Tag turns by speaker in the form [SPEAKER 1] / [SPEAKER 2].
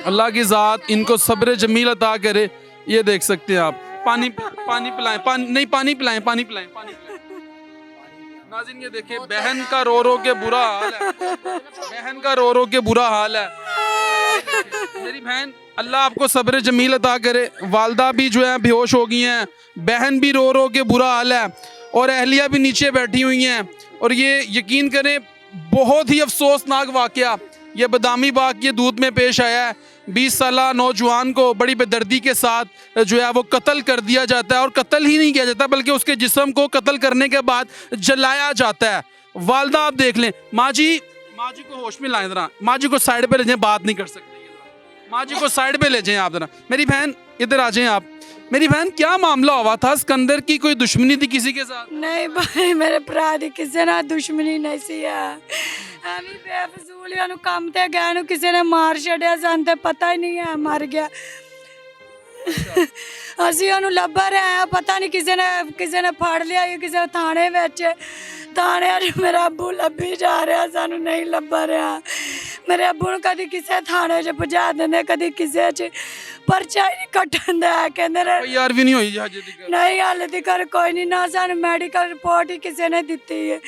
[SPEAKER 1] अल्लाह की ज़ात इनको सब्र जमील अता करे। ये देख सकते हैं आप। पानी पानी पिलाएं, पानी नहीं, पानी पिलाएं, पानी पिलाएं, पानी पिलाएं। नाज़रीन ये देखिए, बहन का रो रो के बुरा हाल है, बहन का रो रो के बुरा हाल है। मेरी बहन, अल्लाह आपको सब्र जमील अता करे। वालदा भी जो है बेहोश हो गई हैं, बहन भी रो रो के बुरा हाल है, और अहलिया भी नीचे बैठी हुई हैं। और ये यकीन करें, बहुत ही अफसोसनाक वाक़या ये बदामी बाग के दूध में पेश आया है। 20 साला नौजवान को बड़ी बेदर्दी के साथ जो है वो कत्ल कर दिया जाता है, और कत्ल ही नहीं किया जाता बल्कि उसके जिस्म को कत्ल करने के बाद जलाया जाता है। वालदा आप देख लें। माँ जी को होश में लाएं ज़रा, माँ जी को साइड पे ले जाएं, बात नहीं कर सकते। माँ जी को साइड पे ले जाएं आप ज़रा। मेरी बहन इधर आ जाएं आप। मेरी बहन, क्या मामला हुआ था? सिकंदर की कोई दुश्मनी थी किसी के साथ?
[SPEAKER 2] नहीं भाई, मेरे भरा दी किसी ना दुश्मनी नहीं सी है। एवं बेफजूल ही काम ते गए, किसी ने मार छड़िया, सन ते पता ही नहीं है मर गया। ਅਸੀਂ ਉਹਨੂੰ ਲੱਭ ਰਹੇ ਆ, ਪਤਾ ਨਹੀਂ ਕਿਸੇ ਨੇ ਫੜ ਲਿਆ, ਕਿਸੇ ਥਾਣੇ ਵਿੱਚ। ਥਾਣੇ 'ਚ ਮੇਰਾ ਅੱਬੂ ਲੱਭੀ ਜਾ ਰਿਹਾ, ਸਾਨੂੰ ਨਹੀਂ ਲੱਭ ਰਿਹਾ। ਮੇਰੇ ਅੱਬੂ ਨੂੰ ਕਦੀ ਕਿਸੇ ਥਾਣੇ 'ਚ ਪਹੁੰਚਾ ਦਿੰਦੇ, ਕਦੀ ਕਿਸੇ 'ਚ। ਪਰਚਾ ਹੀ ਨਹੀਂ ਕੱਟਣ ਦਾ, ਕਹਿੰਦੇ ਨੇ
[SPEAKER 1] ਯਾਰ ਵੀ ਨਹੀਂ ਹੋਈ ਹਜੇ ਤੱਕ।
[SPEAKER 2] ਨਹੀਂ, ਹਾਲੇ ਤੱਕ ਕੋਈ ਨਹੀਂ, ਨਾ ਸਾਨੂੰ ਮੈਡੀਕਲ ਰਿਪੋਰਟ ਹੀ ਕਿਸੇ ਨੇ ਦਿੱਤੀ ਹੈ।